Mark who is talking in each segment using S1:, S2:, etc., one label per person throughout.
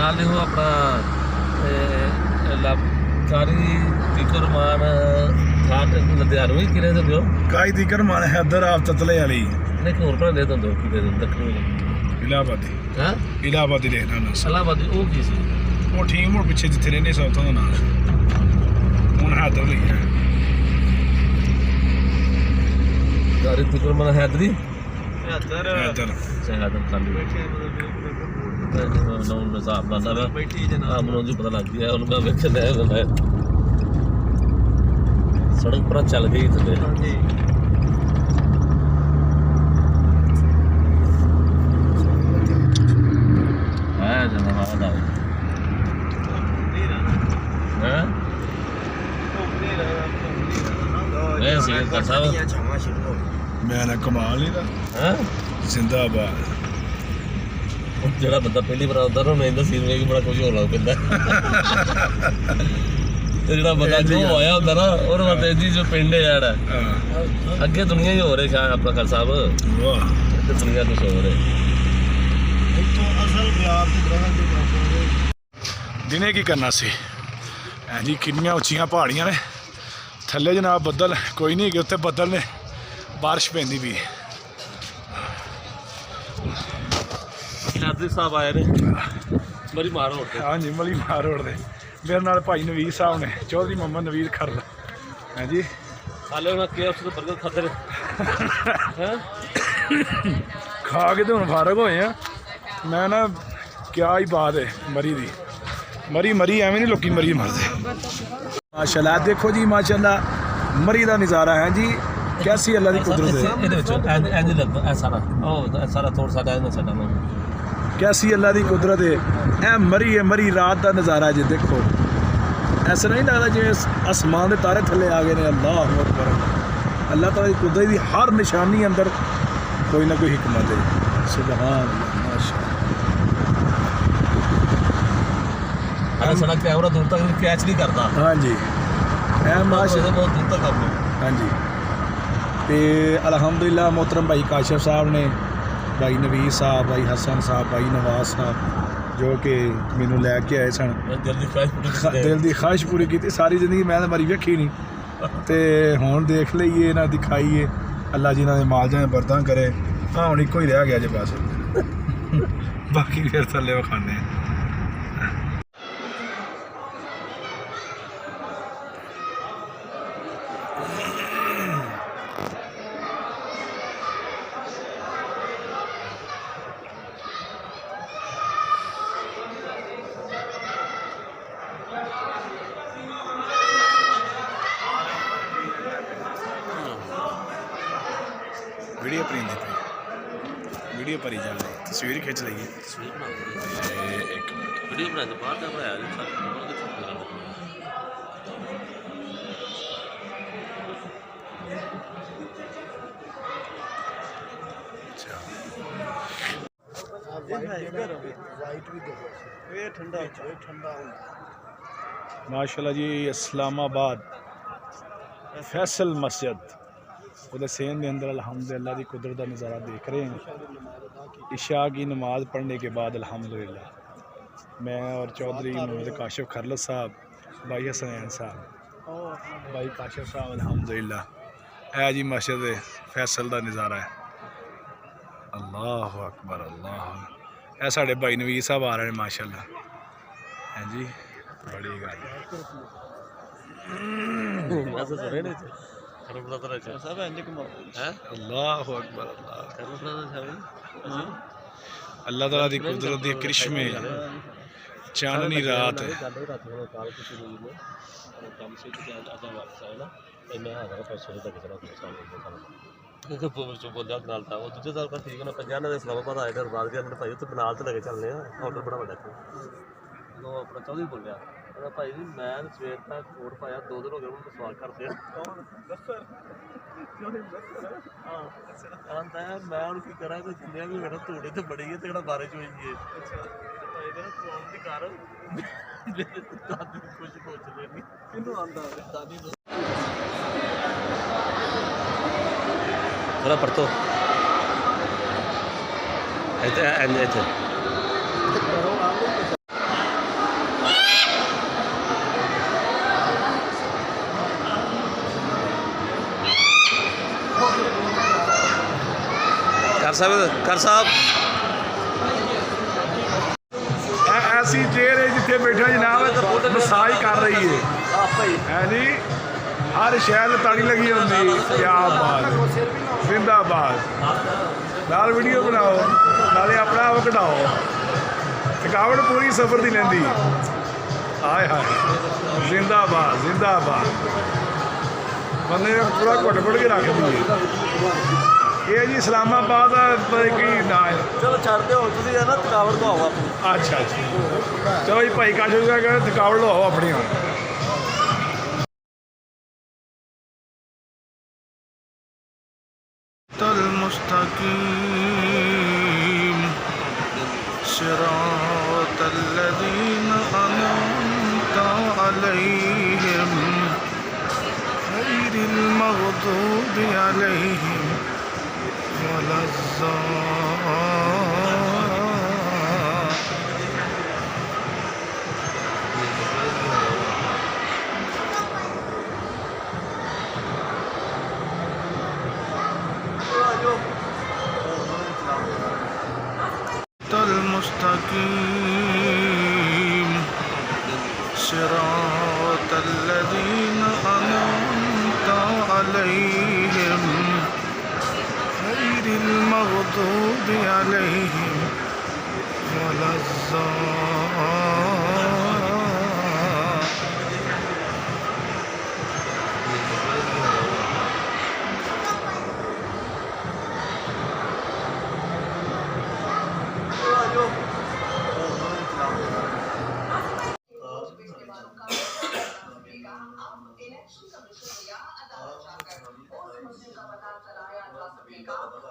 S1: नाल ही हो अपना कारी तिकरमान घाट लुधियानों ही किरे दे दियो
S2: काई तिकरमान हैदर आप ततले वाली
S1: नहीं कोर पर दे दो कि दे दक्षिण
S2: इलाहाबादी
S1: हां
S2: इलाहाबादी देखना ना
S1: इलाहाबादी ओ की सी
S2: वो ठीक मोड़ पीछे जिथे रहने सा उतो ना हुन हैदर लई है
S1: कारी तिकरमान हैदरी
S2: हैदर
S1: हैदर खाली बैठे नौन साहब लाना है बैठी जना हमनो जी पता लग गया उनका वेख ले है सड़क पर चल गई थले हां जी है जना वादा है वैसे का साहब
S2: मैं ना कमाल ही दा
S1: हैं
S2: जिंदाबाद
S1: ਜਿਹੜਾ ਬੰਦਾ ਪਹਿਲੀ ਵਾਰ ਆਉਂਦਾ ਨਾ ਉਹਨੇ ਸੀਨ ਵੇਖ ਕੇ ਬੜਾ ਕੁਝ ਹੋਰ ਲੱਗ ਪੈਂਦਾ ਤੇ ਜਿਹੜਾ ਬੰਦਾ ਜੋ ਆਇਆ ਹੁੰਦਾ ਨਾ ਉਹਦੇ ਵਾਸਤੇ ਜੀ ਜੋ ਪਿੰਡ ਹੈ ਯਾਰ ਅੱਗੇ ਦੁਨੀਆ ਹੀ ਹੋ ਰਹੀ ਹੈ ਆਪਣਾ ਕਰ ਸਾਹਿਬ
S2: ਵਾਹ
S1: ਤੇ ਦੁਨੀਆ ਕੁਝ ਹੋ ਰਿਹਾ
S2: ਇੱਥੋਂ ਅਸਲ ਪਿਆਰ ਤੇ ਗ੍ਰਹਿ ਦੇ ਬਰਾਬਰ ਦਿਨੇ ਕੀ ਕਰਨਾ ਸੀ ਐ ਜੀ ਕਿੰਨੀਆਂ ਉੱਚੀਆਂ ਪਹਾੜੀਆਂ ਨੇ ਥੱਲੇ ਜਨਾਬ ਬੱਦਲ ਕੋਈ ਨਹੀਂ ਕਿ ਉੱਥੇ ਬੱਦਲ ਨੇ ਬਾਰਿਸ਼ ਪੈਂਦੀ ਵੀ
S1: शादी साहब आए ने मरी मार रोड
S2: हाँ जी मली मार रोड दे मेरे नाल भाई नवीर साहब ने चौधरी मोहम्मद नवीर खरल हाँ जी
S1: हाले उन्हें KFC तो बर्गर खाते रहे
S2: खा के तो हम फारग होए हैं मैं ना क्या ही बात है मरी दी मरी मरी एवं नहीं लोग मरी मरते माशाल्लाह देखो जी माशाल्लाह मरी का नज़ारा है जी कैसी अल्लाह की कुदरत है
S1: सारा तोड़ साडा
S2: कैसी अल्लाह की कुदरत है मरी रात का नज़ारा जी देखो ऐसा नहीं लगता जिवें आसमान के तारे थले आ गए हैं अल्लाह अकबर अल्लाह ताला की कुदरत की हर निशानी अंदर कोई ना कोई हिकमत है सुभान अल्लाह माशाअल्लाह
S1: सड़क कैमरा दूर तक कैच नहीं करता
S2: हाँ जी माशाअल्लाह
S1: बहुत दूर तक आपने
S2: हाँ जी तो अलहमदुलिल्लाह मोहतरम भाई काशिफ साहब ने भाई नवीर साहब भाई हसन साहब भाई नवाज साहब जो कि मैनू लैके आए सन दिल की ख्वाहिश पूरी की सारी जिंदगी मैं मरी वेखी नहीं तो हुण देख लीए ना दिखाइए अल्लाह जिन्हों ने माल जाए बरदा करे हाँ हुण इको ही रह गया जे बस बाकी फिर थल्ले विखाने वीडियो पर वीडियो पर ही चल रही तस्वीर खिंच रही है एक मिनट
S1: वीडियो बना दो बाहर का बनाया
S2: माशाल्लाह जी इस्लामाबाद फैसल मस्जिद उधर सेन के अंदर अल्हम्दुलिल्लाह की कुदरत का नज़ारा देख रहे हैं इशा की नमाज़ पढ़ने के बाद अल्हम्दुलिल्लाह मैं और चौधरी मोहम्मद काशिफ खरल साहब भाई हसनैन साहब भाई काशिफ साहब अल्हम्दुलिल्लाह है जी मस्जिद फैसल का नज़ारा है अल्लाह अकबर अल्लाह है साढ़े भाई नवीर साहब आ रहे हैं माशाल्लाह हैं जी बड़ी गल अल्लाह अकबर अल्लाह ताला दी कुदरत दी करिश्मे चांदनी रात है
S1: बोलिया नाल था वो दूजे साल का ठीक है ना पंजाब ने इस्लामाबाद आए थे बात के भाई उत्थे बनाल से लगे चलने ऑर्डर बड़ा बड़ा वो अपना चौधरी बोलिया भाई जी मैं सवेर तक कोट पाया 2 दिन हो गए उन्होंने सवाल करते आंदा है मैं उन की करा कोई जिन्हें भी मेरा तोड़े तो बड़ी है तेरा बारिश हुई है भाई तेरा तू आम दी कारण मेरे दादी कुछ पहुंच लेनी किन्नू आंदा दादी थोड़ा पढ़तो ऐसे ਕਰ ਸਾਹਿਬ
S2: ऐसी चेयर है जिथे बैठा जनाब मसाज कर रही है है जी हर शहर ताड़ी लगी होंगी क्या बात जिंदाबाद नाल वीडियो बनाओ नाले अपना आप कढ़ाओ थकावट पूरी सफर की लेंदी हाय हाय जिंदाबाद जिंदाबाद बंदे ने पूरा घुट घुट के रख दी ये जी इस्लामाबाद की ना है
S1: ਚਲੋ ਛੱਡਦੇ ਹੋ ਤੁਸੀਂ ਹੈ ਨਾ ਥਕਾਵਟ ਤੋਂ ਆਓ ਆਪਣੀ
S2: अच्छा अच्छा चलो जी भाई काश थकावट लो अपनी हम मुस्तकीम सिरात الذين أنعمت عليهم غير المغضوب عليهم ولا المستقيم صراط الذين أنعمت عليهم غير المغضوب عليهم ولا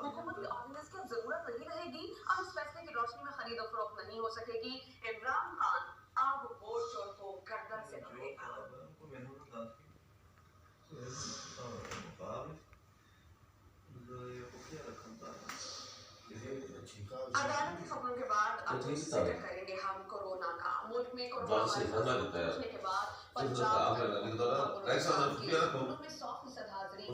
S3: हुकूमती ऑर्डिनेंस की जरूरत नहीं रहेगी। अब इस फैसले की रोशनी में खरीदो फरोख्त नहीं हो सकेगी। इमरान खान अब वोट चोर को गर्दन से पकड़ेगा। अदालत की खबरों के बाद अब जिक्र करेंगे हम कोरोना का। मुल्क में कोरोना वायरस के बाद पंजाब में 100% हाजिरी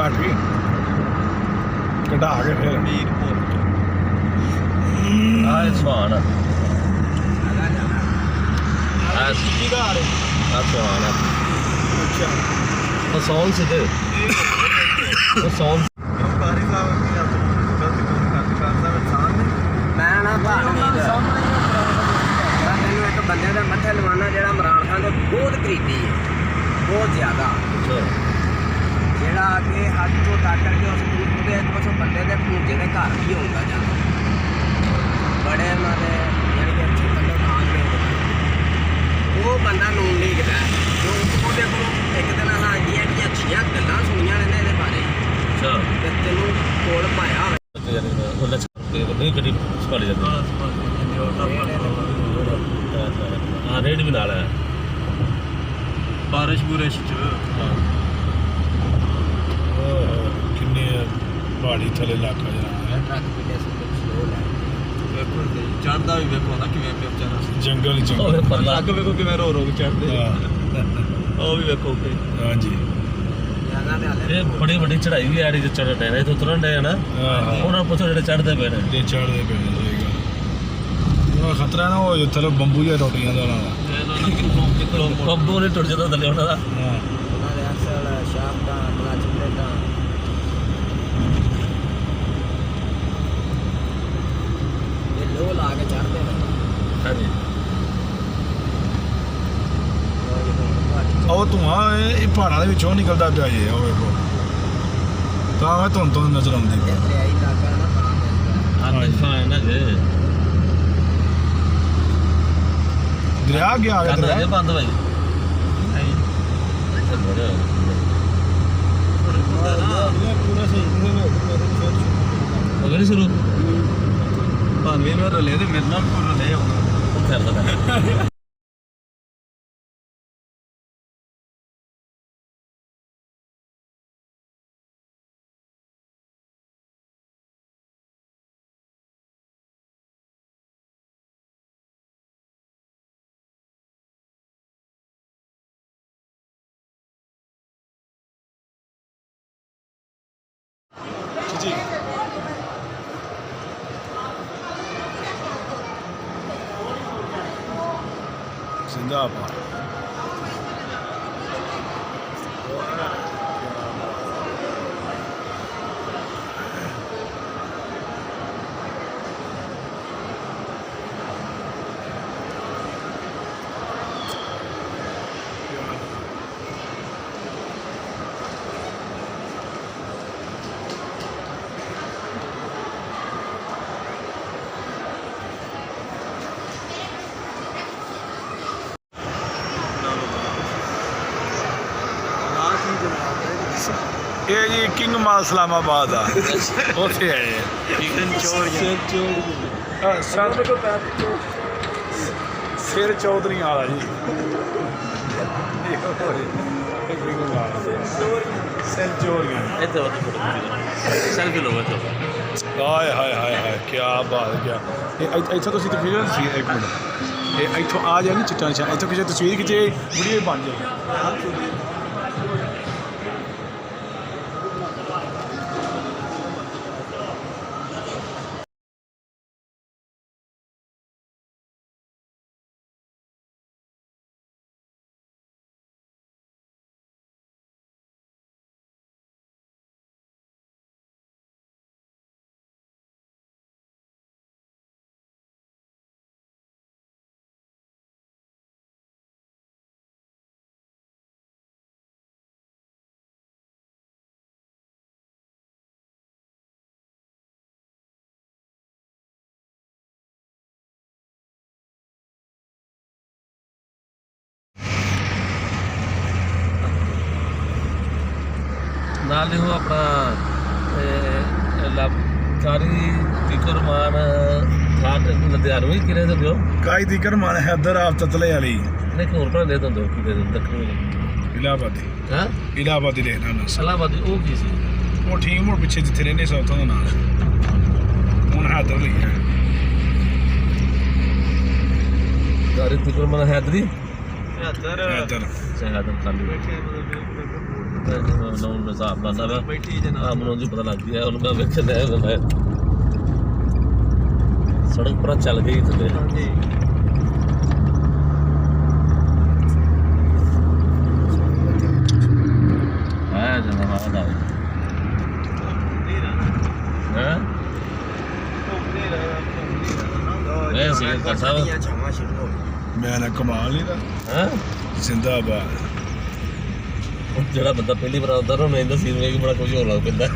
S2: घट गई कढ़ा के फिर
S1: ਸੁਹਾਨ ਸੁਹਾਨ ਉਹ ਸੌਣ ਸਿੱਧੇ ਉਹ ਸੌਣ
S4: मैं ना तैनूं एक बंदे का मत्थे लवाना जो इमरान खान के बहुत करीबी है बहुत ज़्यादा जोड़ा कि हज तो ताकर के उस बंदे के भूजे के घर भी आऊँगा जाता बड़े उन्होंने यानी कि अच्छे बंदे नाम ले वो बंदा नून लीग का जो उसके को एक दिन हाँ जी अच्छिया गल्लां सुनिया ने ये बारे तेनों कोल पाया
S1: नहीं कभी संभाली जाती हाँ रेट भी नाल है बारिश बुरिश
S2: किन्ने पहाड़ी थले इलाका
S4: ट्रक पीछे से स्लो है
S1: चढ़दा भी वेखो ना किवें पे बेचारा
S2: जंगल ही
S1: ओए
S2: जंगल
S1: पल्ला अग वेखो किवें रो रो के चढ़दे ओ भी वेखो के
S2: हाँ जी
S4: जगह ते हाले
S1: ये बड़ी बड़ी चढ़ाई भी आ रही जो चढ़ रहे हैं तो उतरन रहे हैं ना उन्होंने पूछो जेडे चढ़दे पे ने
S2: ये चढ़ते पे सही गल वो खतरा ना वो थले बंबू या टोटियां दा
S1: कब्बो ने टुट जाता थले उन्होंने
S2: हां
S4: उन्होंने अक्सर शाप का क्लच प्लेट का ये लो ला के चढ़ते हैं
S1: हाँ जी
S2: ਉਹ ਧੂਆਂ ਇਹ ਪਹਾੜਾਂ ਦੇ ਵਿੱਚੋਂ ਨਿਕਲਦਾ ਪਿਆ ਜੇ ਉਹ ਵੇਖੋ ਤਾਂ ਮੈਂ ਧੁੰਦ ਧੁੰਦ ਨਜ਼ਰ ਆਉਂਦੀ ਪਈ
S4: दरियाई इलाका है ना कहाँ
S1: हाँ देखो है ना जे
S2: ਦਰਿਆ ਗਿਆ ਆ ਗਿਆ
S1: करना है
S2: ਦਰਿਆ
S1: बंद भाई हो गया शुरू
S2: ਭਾਵੇਂ ਮੈਂ ਰਲੇ ਤੇ ਮੇਰੇ ਨਾਲ ਰਲੇ ਆਉਂਦਾ
S1: फिर
S2: जी जिंदाबाद। ये जी किंग माल इस्लामाबाद आ उत्थे आए सिर चौधरी वाला जी सिर चौधरी
S1: ਇੱਥੇ ਸੈਲਫੀ ਲਓ ਇੱਥੇ
S2: ਹਾਏ ਹਾਏ ਹਾਏ ਹਾਏ ਕੀ ਬਾਤ ਹੈ ਕੀ ਇੱਥੋਂ ਤੁਸੀਂ ਤਸਵੀਰ ਸੀ ਇੱਕ ਮਿੰਟ ਇਹ ਇੱਥੋਂ ਆ ਜਾ ਨਹੀਂ ਚਿੱਟਾ ਨਿਸ਼ਾਨ ਇੱਥੋਂ ਕਿਸੇ ਤਸਵੀਰ ਖਿੱਚੇ ਵੀਡੀਓ ਬਣ ਜਾਏ
S1: ਨਾਲ ਇਹੋ ਆਪਣਾ ਕਾਰੀ ਤਿਕਰਮਾਨ ਥਾਟ ਲੁਧਿਆਣਵੀਂ ਕਿਰੇ ਦੇ ਬਿਓ
S2: ਕਾਈ ਦੀ ਕਰਮਾਨ ਹੈਦਰ ਆਪ ਤਤਲੇ ਵਾਲੀ
S1: ਨੇ ਹੋਰ ਭਰਾ ਦੇ ਦੰਦੋ ਕੀ ਦੇ ਦੱਖਣੀ
S2: ਇਲਾਹਾਬਾਦੀ
S1: ਹਾਂ
S2: ਇਲਾਹਾਬਾਦੀ ਦੇਖਣਾ ਨਾ
S1: ਸਲਾਮਾਬਾਦੀ ਉਹ ਕੀ ਸੀ
S2: ਉਹ ਠੀਕ ਮੋੜ ਪਿੱਛੇ ਜਿੱਥੇ ਰਹਿੰਦੇ ਸਭ ਤੋਂ ਦਾ ਨਾਲ ਹੁਣ ਹੈਦਰ ਲਈ ਹੈ
S1: ਕਾਰੀ ਤਿਕਰਮਾਨ ਹੈਦਰੀ
S2: ਹੈਦਰ
S1: ਸ਼ਹਾਦਤ ਖਾਲੀ ਬੈਠੇ ਨੌਂ ਹਿਸਾਬ ਲਾਉਂਦਾ ਵਾ ਬੈਠੀ ਜਨਾਬ ਮੈਨੂੰ ਜੀ ਪਤਾ ਲੱਗ ਗਿਆ ਉਹਨੂੰ ਮੈਂ ਵੇਖਦਾ ਮੈਂ ਸੜਕ ਪਰ ਚੱਲ ਗਈ ਥੱਲੇ ਹਾਂਜੀ ਆ ਜਨਾਬ ਆਦਾ ਹਾਂ ਇਹ ਸੀ ਤਾਂ ਸਾਹਿਬ
S4: ਛਾਵਾਂ ਸ਼ੁਰੂ ਹੋ
S2: ਮੈਂ ਨਾ ਕਮਾਲ ਨਹੀਂ ਦਾ
S1: ਹਾਂ
S2: ਜ਼ਿੰਦਾਬਾਦ
S1: ਜਿਹੜਾ ਬੰਦਾ ਪਹਿਲੀ ਵਾਰ ਆਉਂਦਾ ਨਾ ਉਹਨੂੰ ਇਹਦਾ ਸੀਨ ਵੇਖ ਕੇ ਬੜਾ ਕੁਝ ਹੋਰ ਲੱਗ ਪੈਂਦਾ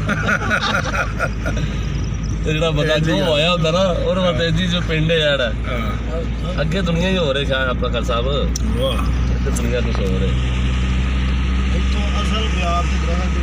S1: ਤੇ ਜਿਹੜਾ ਬੰਦਾ ਜੋ ਆਇਆ ਹੁੰਦਾ ਨਾ ਉਹਨੂੰ ਵਾਸਤੇ ਜੀ ਜੋ ਪਿੰਡ ਹੈ ਯਾਰ
S2: ਹਾਂ
S1: ਅੱਗੇ ਦੁਨੀਆ ਹੀ ਹੋ ਰਹੀ ਹੈ ਆਪਣਾ ਕਰ ਸਾਹਿਬ
S2: ਵਾਹ
S1: ਤੇ ਦੁਨੀਆ ਕੁਛ ਹੋ ਰਿਹਾ
S2: ਇੱਥੋਂ ਅਸਲ ਬਿਆਰ ਦੀ ਗ੍ਰਹਿ ਦੀ